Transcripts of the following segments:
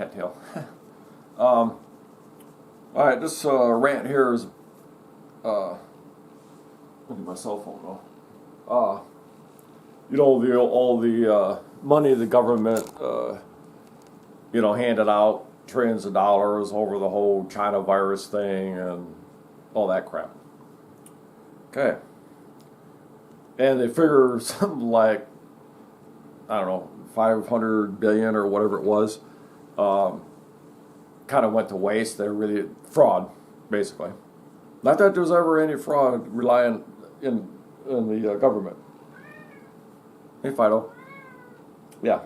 cattail. All right, this rant here is, look at my cell phone though. You know, all the money the government, handed out, trillions of dollars over the whole China virus thing and all that crap. Okay. And they figure something like, I don't know, 500 billion or whatever it was, kind of went to waste. They're really fraud, basically. Not that there's ever any fraud relying in the government. Hey, Fido. Yeah.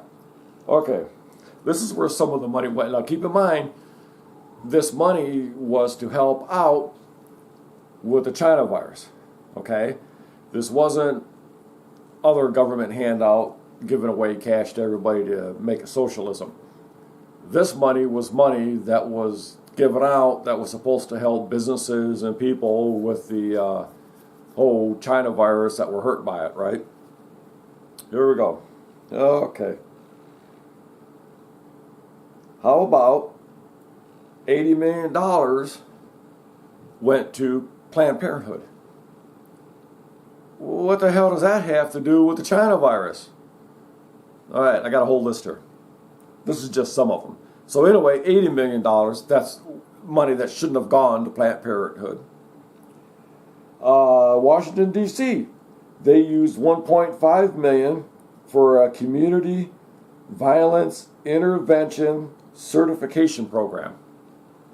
Okay. This is where some of the money went. Now, keep in mind, this money was to help out with the China virus. Okay? This wasn't other government handout giving away cash to everybody to make it socialism. This money was money that was given out that was supposed to help businesses and people with the whole China virus that were hurt by it, right? Here we go. Okay. How about $80 million went to Planned Parenthood? What the hell does that have to do with the China virus? All right, I got a whole list here. This is just some of them. So anyway, $80 million, that's money that shouldn't have gone to Planned Parenthood. Washington, D.C., they used $1.5 million for a community violence intervention certification program.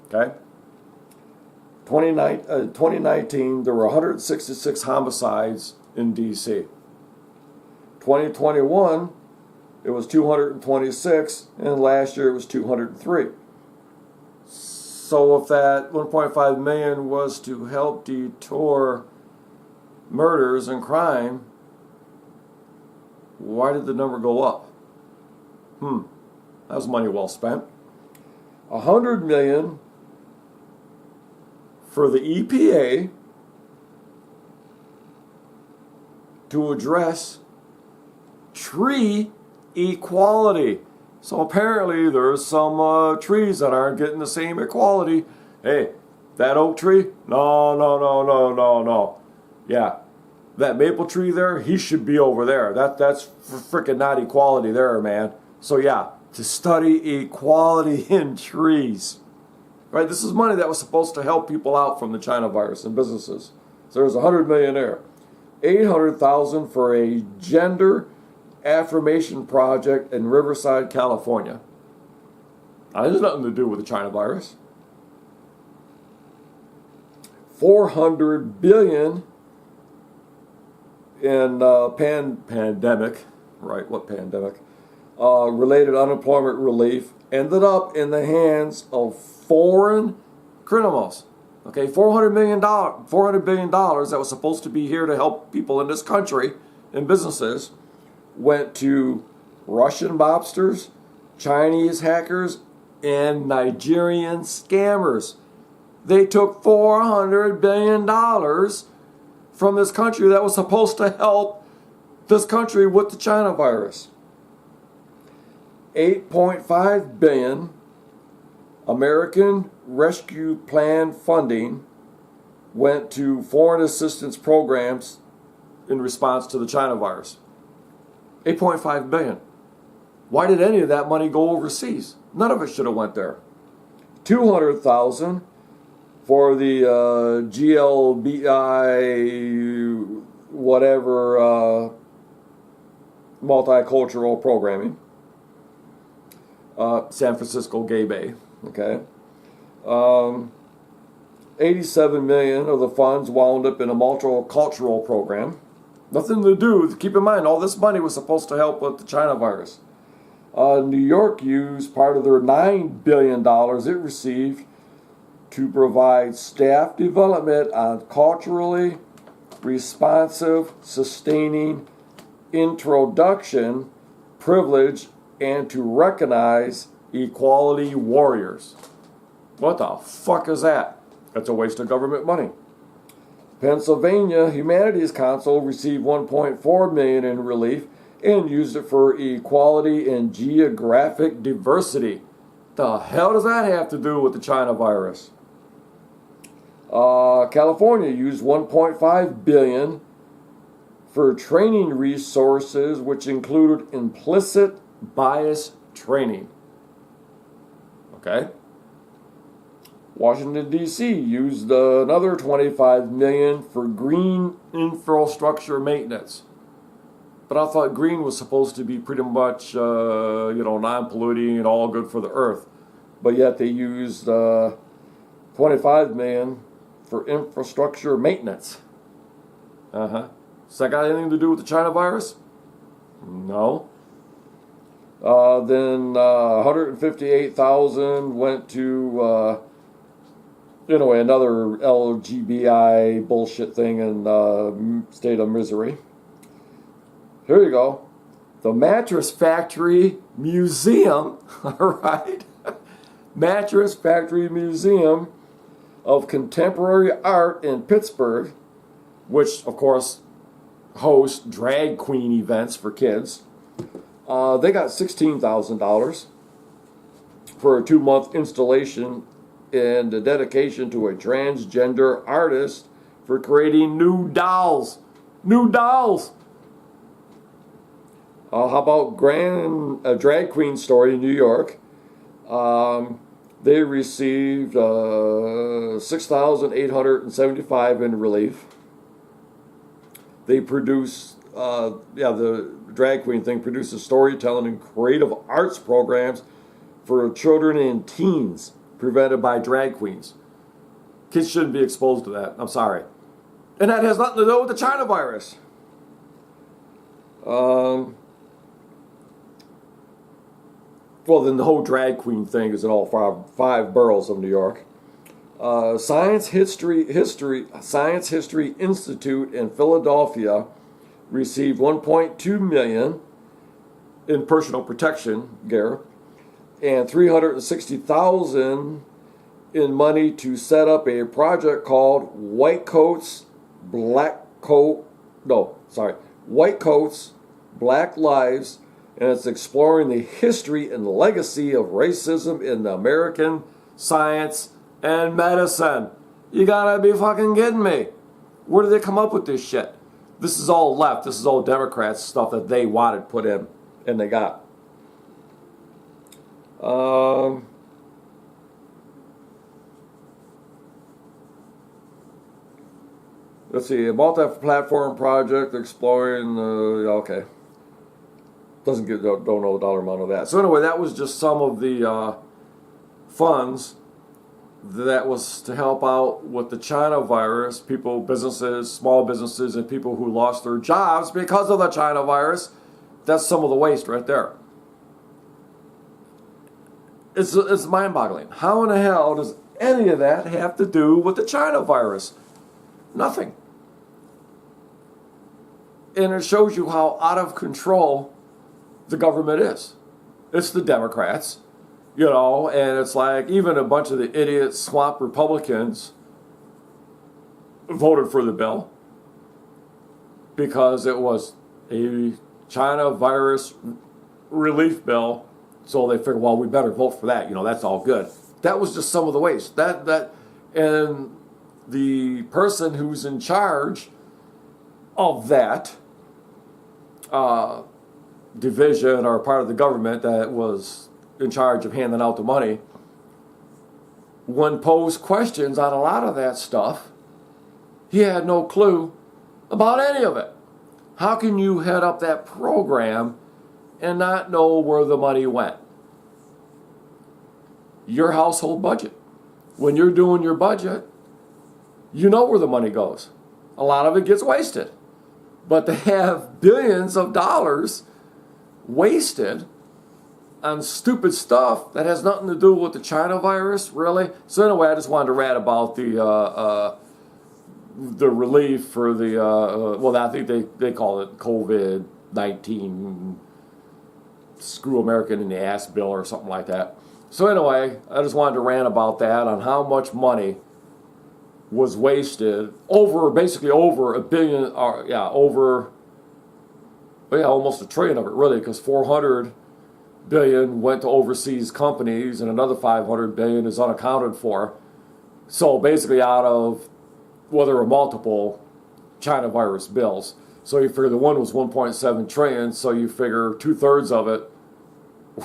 Okay? 2019, there were 166 homicides in D.C. 2021, it was 226, and last year it was 203. So if that 1.5 million was to help deter murders and crime, why did the number go up? That was money well spent. 100 million for the EPA to address tree equality. So apparently there's some trees that aren't getting the same equality. Hey, that oak tree? No. Yeah, that maple tree there, he should be over there. That's freaking not equality there, man. So yeah, to study equality in trees. Right, this is money that was supposed to help people out from the China virus and businesses. So there's 100 million there. 800,000 for a gender affirmation project in Riverside, California. Now, this has nothing to do with the China virus. 400 billion in pandemic, right? What pandemic? Related unemployment relief ended up in the hands of foreign criminals. Okay, $400 billion that was supposed to be here to help people in this country and businesses went to Russian mobsters, Chinese hackers, and Nigerian scammers. They took $400 billion from this country that was supposed to help this country with the China virus. 8.5 billion American Rescue Plan funding went to foreign assistance programs in response to the China virus. 8.5 billion. Why did any of that money go overseas? None of it should have went there. 200,000 for the GLBI whatever multicultural programming. San Francisco Gay Bay. Okay. 87 million of the funds wound up in a multicultural program. Nothing to do, keep in mind, all this money was supposed to help with the China virus. New York used part of their $9 billion it received to provide staff development on culturally responsive, sustaining introduction, privilege, and to recognize equality warriors. What the fuck is that? That's a waste of government money. Pennsylvania Humanities Council received $1.4 million in relief and used it for equality and geographic diversity. The hell does that have to do with the China virus? California used 1.5 billion for training resources, which included implicit bias training. Okay. Washington, D.C. used another 25 million for green infrastructure maintenance. But I thought green was supposed to be pretty much, non-polluting and all good for the earth. But yet they used 25 million for infrastructure maintenance. Does that got anything to do with the China virus? No. Then 158,000 went to another LGBI bullshit thing in state of Missouri. Here you go. The Mattress Factory Museum, all right? Mattress Factory Museum of Contemporary Art in Pittsburgh, which, of course, hosts drag queen events for kids. They got $16,000 for a 2-month installation and a dedication to a transgender artist for creating new dolls. New dolls! How about a drag queen story in New York? They received $6,875 in relief. They produce, the drag queen thing produces storytelling and creative arts programs for children and teens prevented by drag queens. Kids shouldn't be exposed to that. I'm sorry. And that has nothing to do with the China virus. Well, then the whole drag queen thing is in all five boroughs of New York. Science History Institute in Philadelphia received 1.2 million in personal protection gear and 360,000 in money to set up a project called White Coats, Black Lives, and it's exploring the history and legacy of racism in the American science and medicine. You gotta be fucking kidding me. Where did they come up with this shit? This is all left. This is all Democrats stuff that they wanted put in, and they got. Let's see, a multi-platform project exploring, okay. Don't know the dollar amount of that. So anyway, that was just some of the funds that was to help out with the China virus. People, businesses, small businesses, and people who lost their jobs because of the China virus. That's some of the waste right there. It's mind-boggling. How in the hell does any of that have to do with the China virus? Nothing. And it shows you how out of control the government is. It's the Democrats, and it's like even a bunch of the idiot swamp Republicans voted for the bill because it was a China virus relief bill. So they figured, well, we better vote for that. That's all good. That was just some of the waste. And the person who's in charge of that division or part of the government that was in charge of handing out the money, when posed questions on a lot of that stuff, he had no clue about any of it. How can you head up that program and not know where the money went? Your household budget. When you're doing your budget, you know where the money goes. A lot of it gets wasted. But to have billions of dollars wasted on stupid stuff that has nothing to do with the China virus, really? So anyway, I just wanted to rant about the relief for the, I think they call it COVID-19 screw American in the ass bill or something like that. So anyway, I just wanted to rant about that, on how much money was wasted, basically over $1 billion, almost $1 trillion of it, really, because 400 billion went to overseas companies, and another 500 billion is unaccounted for. So basically, out of, well, there were multiple China virus bills. So you figure the one was 1.7 trillion, so you figure 2/3 of it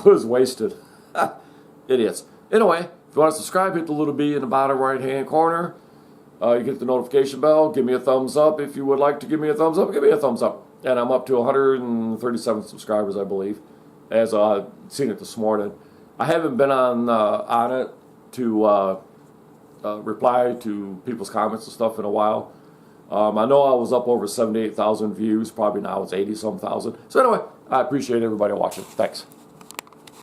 was wasted. Idiots. Anyway, if you want to subscribe, hit the little B in the bottom right hand corner. You get the notification bell. Give me a thumbs up if you would like to give me a thumbs up. Give me a thumbs up. And I'm up to 137 subscribers, I believe, as I've seen it this morning. I haven't been on it to reply to people's comments and stuff in a while. I know I was up over 78,000 views. Probably now it's 80-some thousand. So anyway, I appreciate everybody watching. Thanks.